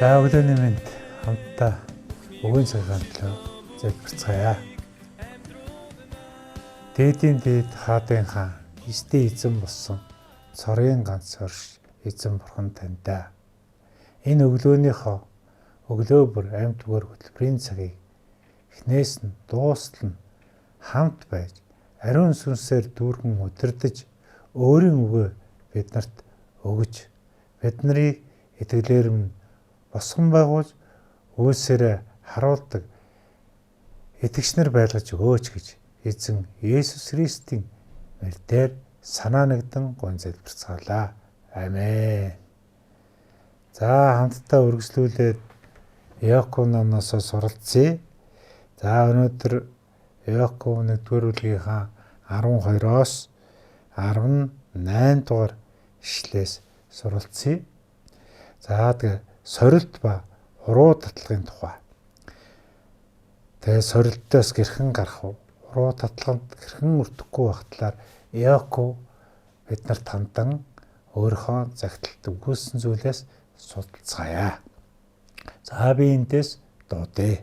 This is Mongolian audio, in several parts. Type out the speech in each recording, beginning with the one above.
За өглөөний мэнд хамтдаа өгөн цагаан төлөө залбирцгаая. Дээдийн дээд хаадын хаан эзний эзэн болсон цорын ганц орш эзэн бурхан таньдаа. Энэ өглөөнийхөө өглөө бүр амьд бүр хөтөлбөрийн цагийг эхнээс нь дуустал нь хамт байж ариун сүнсээр дүүргэн удирдах өөрийн үгээ биднэрт өгөж биднийг итгэлээр нь босгон байгуулж үйлсээрээ харуулдаг итгэгчнэр байлгаж өгөөч гэж эзэн Есүс Христийн нэрээр санаа нэгдэн гон залбирцгаалаа. Амен. За хамтдаа үргэлжлүүлээд Иаков номноос суралцъя. За өнөөдөр Иаков 1-р бүлгийнхаа 12-оос 18 дугаар ишлээс суралцъя. За тэгээ сорилт ба уруу татлагын тухай. Тэгээ сорилтоос гэрхэн гарах уу? Уруу татлаганд гэрхэн өртөхгүй багтлаар Иаков биднэрт хандан өөрийнхөө загталд өгүүлсэн зүйлээс судалцгаая. За би эндээс дуудъя.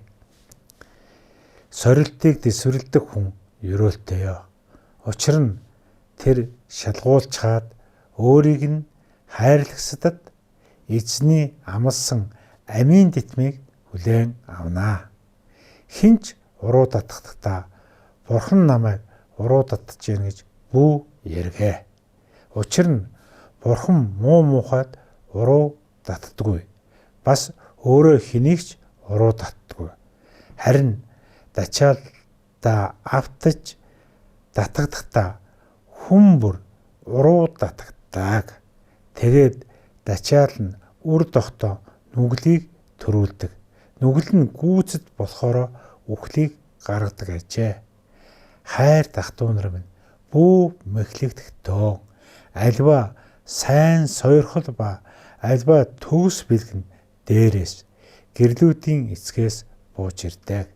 Сорилтыг дэвсвэрлэдэг хүн ерөөлтэйё. Учир нь тэр шалгуулж чаад өөрийг нь хайрлагсадад эзний амласан амийн дитмийг хүлээн авнаа. Хинч уруу татахдаа бурхан намайг уруу татж гин гэж бүү яргэ. Учир нь бурхан муу мухайд уруу татдаггүй. Бас өөрөө хэнийгч уруу татдаггүй. Харин дачаалда автаж татагдахдаа хүн бүр уруу татагдаг. Тэгээд дачаал нь үр дохдоо нүглийг төрүүлдэг. Нүгэл нь гүйцэд болохоор үхлийг гаргадаг ажээ. Хайр дахтуу нар минь бүү мэхлэгдэхтөө. Альва сайн сойрхол ба альва төгс бэлгэн дээрээс гэрлүүдийн эцгээс бууж ирдэг.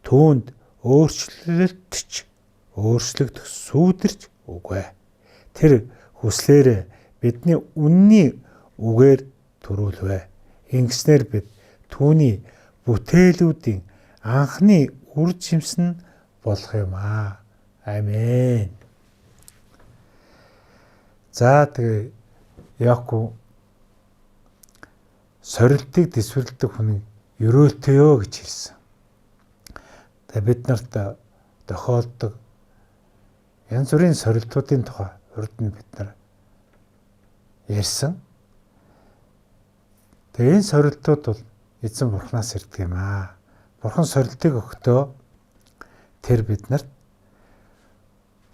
Түүнд өөрчлөгдөх сүйдэрч үгүй. Тэр хүслээрээ бидний үнний үгээр төрүүлвэ. Ингэснээр бид түүний бүтээлүүдийн анхны үр жимсэн болох юм аа. Амен. За тэгээ Иаков сорилтыг дэвсвэрлэдэг хүнийг ерөөлтэйё гэж хэлсэн. Тэгээ бид нарт тохиолдог янз бүрийн сорилтуудын тухай урд нь бид нар ярьсан. Тэгээ энэ сорилтууд бол эзэн бурхнаас ирдэг юм аа. Бурхан сорилтыг өгөхдөө тэр биднэрт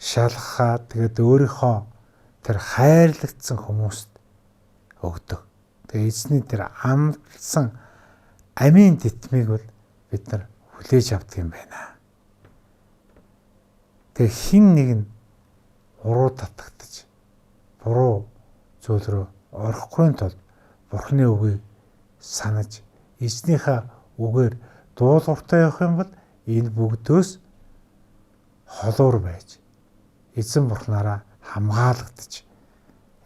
шалгахаа тэгээд өөрийнхөө тэр хайрлагдсан хүмүүст өгдөг. Тэгээ эзний тэр амлсан амийн дитмийг бол бид нар хүлээж авдаг юм байна. Тэгээ хин нэг нь уруу татагдаж буруу зүйл рүү орохгүй тул бурхны үгийг санаж эзнийхээ үгээр дуулууртай явах юм бол энэ бүгдөөс холуур байж эзэн бурхнаараа хамгаалагдаж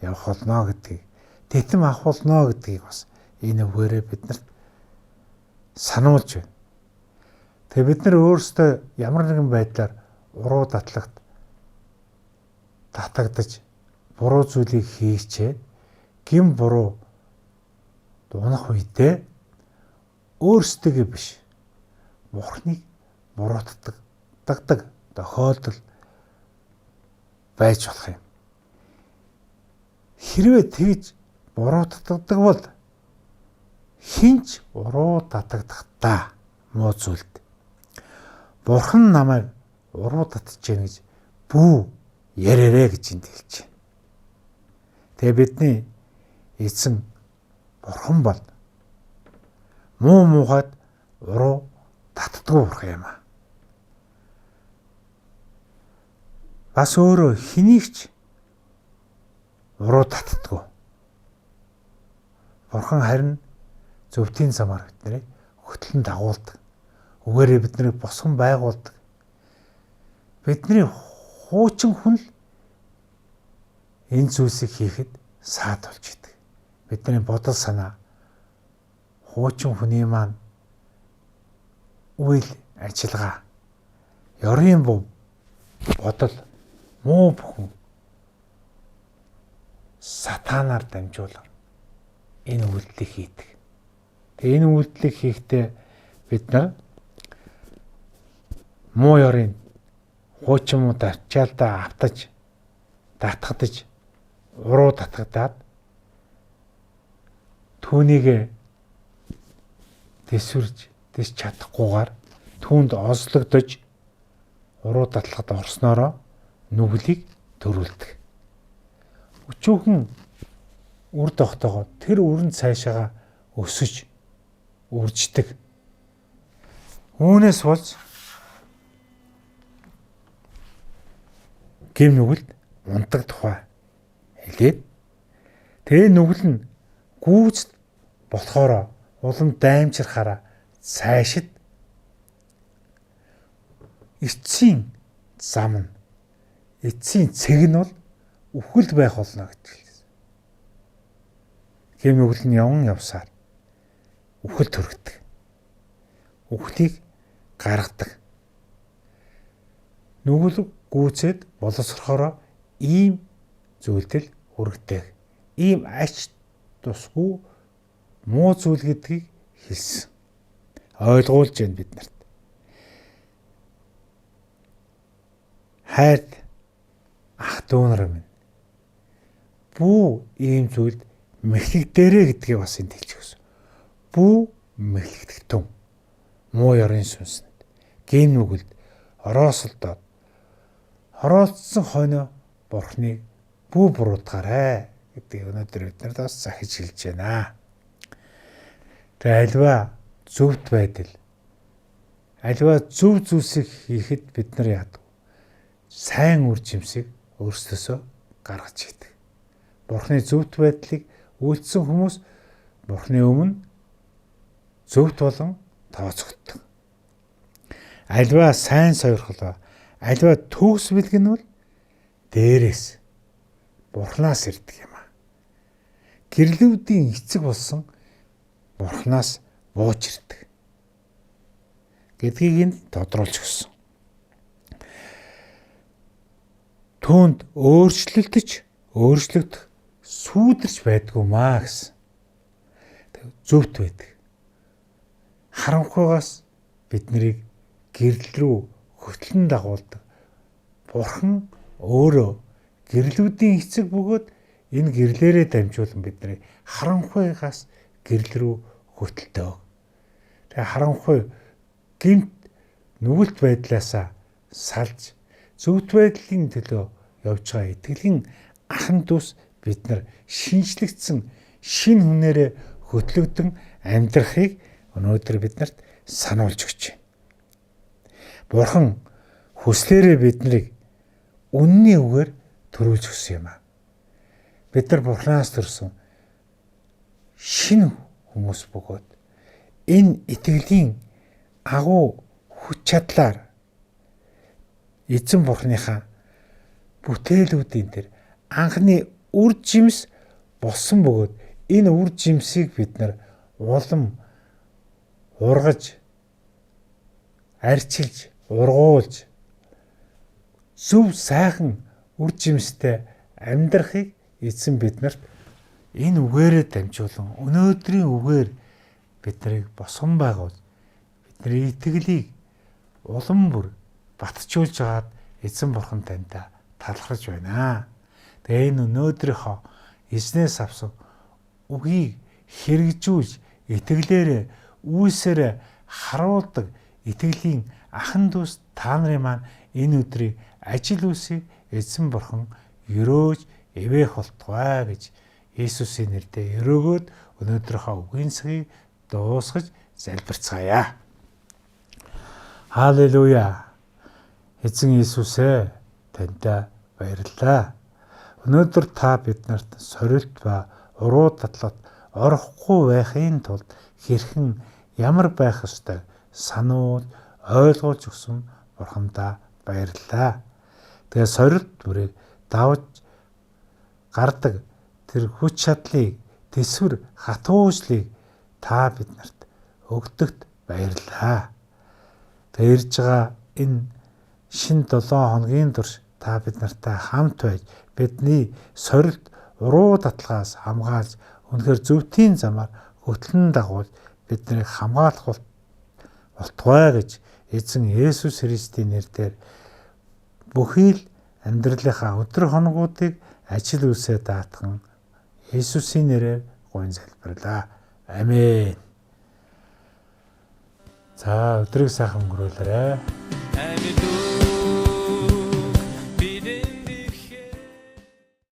явах болно гэдгийг тэтэм авах болно гэдгийг бас энэ үгээрээ биднэрт сануулж байна. Тэгээ бид нар өөрсдөө ямар нэгэн байдлаар уруу татлагт татагдаж буруу зүйлийг хийчээ гин буруу дунах үедээ өөрсдөө биш бурхныг буруутгдаг тохиолдол байж болох юм. Хэрвээ тэгж буруутгдаг бол хинч уруу татагдахдаа муу зүйлд бурхан намайг уруу татж гин гэж бүү ярээрэ гэж энд хэлж байна. Тэгээ бидний эзэн бурхан бол муу мухайд уруу татдаггүй бурхан юм аа. Бас өөрөө хэнийгч уруу татдаггүй. Бурхан харин зөвхөн замаар биднийг хөтлөн дагуулдаг. Үгээрээ биднийг босгон байгуулдаг. Бидний хуучин хүн л энэ зүйлсийг хийхэд саад болж идэг. Бидний бодол санаа хуучин хүний маань үйл ажиллагаа, ёрын був, бодол, муу бүхэн сатанаар дамжуулан энэ үйлдэлийг хийдэг. Тэгээ энэ үйлдэлийг хийхдээ бид нар муу ёрын хуучин муу дарчаалдаа автаж, татгадаж, уруу татгадаад түүнийг дэсвэрж чадахгүйгээр түүнд онцлогдож уруу татлахад орсноороо нүглийг төрүүлдэг. Өчүүхэн үр тогтоогоо тэр үрэн цаашаага өсөж үрждэг. Үүнээс болж гэм нүгэлд унтдаг тухай хэлээд тэгээ нүгэл нь гүйцэд болохоор улам даймжирхаараа цаашид эцсийн зам нь, эцсийн цэг нь бол үхэл байх болно гэж хэлсэн. Гэм нүгэл нь явсаар үхэл төрөгдөг. Үхлийг гаргадаг. Нүгэл гүйцэд боловсрохороо ийм зүйлдэл хүргэдэг. Ийм ач тусгүй муу зүйл гэдгийг хэлсэн. Ойлгуулж байна бид нарт. Хайр ах дүү нар минь. Бүү ийм зүйлд мэхлэгдээрэ гэдгийг бас энд хэлж өгсөн. Бүү мэхлэгдэгтэн. Муу ёрын сүнсэнд гэм нүгэлд ороосолдоод хороолцсон хойно бурхныг бүү буруутгаарай гэдгийг өнөөдөр бид нарт бас захиж хэлж байна. Тэгээ альва зөвхт байдал, альва зөв зүйлсийг хийхэд бид нар яадаг? Сайн үр жимсийг өөрсдөөсөө гаргаж идэг. Бурхны зөвхт байдлыг үйлдсэн хүмүүс Бурхны өмнө зөвхт болон тооцогддог. Альва сайн сойрхолоо, альва төгс бэлгэн нь бол дээрээс Бурхнаас ирдэг юм аа. Гэрлүүдийн эцэг болсон Бурхнаас бууж ирдэг гэдгийг энд тодруулж өгсөн. Түүнд өөрчлөгдөх сүйдэрч байдгүй маа гэсэн. Зөвхт байдаг. Харанхуйгаас биднийг гэрэл рүү хөтлөн дагуулдаг. Бурхан өөрөө гэрлүүдийн эцэг бөгөөд энэ гэрлээрээ дамжуулан биднийг харанхуйгаас гэрэл рүү хөтөлдөг. Тэгээ харанхуй гэмт нүгэлт байдлаасаа салж зөвхт байдлын төлөө явж байгаа итгэлийн ахан дүүс бид нар шинжлэгдсэн шин хүнээрээ хөтлөгдөн амьдрахыг өнөөдөр биднэрт сануулж өгч байна. Бурхан хүслээрээ биднийг үнний үгээр төрүүлж өгсөн юм аа. Бид нар Бурханаас төрсөн шинэ хүмүүс бөгөөд энэ итгэлийн агуу хүч чадлаар эзэн Бурханыхаа бүтээлүүдийн тэр анхны үр жимс болсон бөгөөд энэ үр жимсийг бид нар улам ургаж, арчилж, ургуулж зөв сайхан үр жимстэй амьдрахыг эзэн биднэрт энэ үгээрээ дамжуулан өнөөдрийн үгээр биднийг босгон байгуул бидний итгэлийг улам бүр батжуулж агаад эзэн Бурхан таньда талархаж байна. Тэгээ энэ өнөөдрийнхөө эзнээс авсан үгийг хэрэгжүүлж итгэлээрээ үүсээрээ харуулдаг итгэлийн ахан дүүс та нарын маань энэ өдрийг ажил үсийг эзэн Бурхан өрөөж эвээх болтугай гэж Иесусийн нэрээр өрөөгөөд өнөөдрийнхөө үгийн цагийг дуусгаж залбирцгаая. Халелуя. Эзэн Иесусээ таньда баярлалаа. Өнөөдөр та биднэрт сорилт ба уруу татлалд орохгүй байхын тулд хэрхэн ямар байх ёстой сануул ойлгуулж өгсөн Бурхандаа баярлалаа. Тэгээ сорилт бүрийг давж гардаг тэр хүч чадлыг, тэсвэр хатуужлыг та биднэрт өгдөгт баярлалаа. Тэгээ ирж байгаа энэ шин 7 хоногийн турш та бид нартай хамт байж бидний сорилт уруу татлагаас хамгаалж үнэхээр зөвхөн замаар хөтлөн дагуул биднийг хамгаалах болтугай гэж эзэн Есүс Христийн нэрээр бүхий л амьдралынхаа өдөр хоногуудыг ажил үйлсээ даатхан Есүсийн нэрээр гуйн залбирлаа. Амен. За өдрийг сайхан өнгөрүүлээрэй.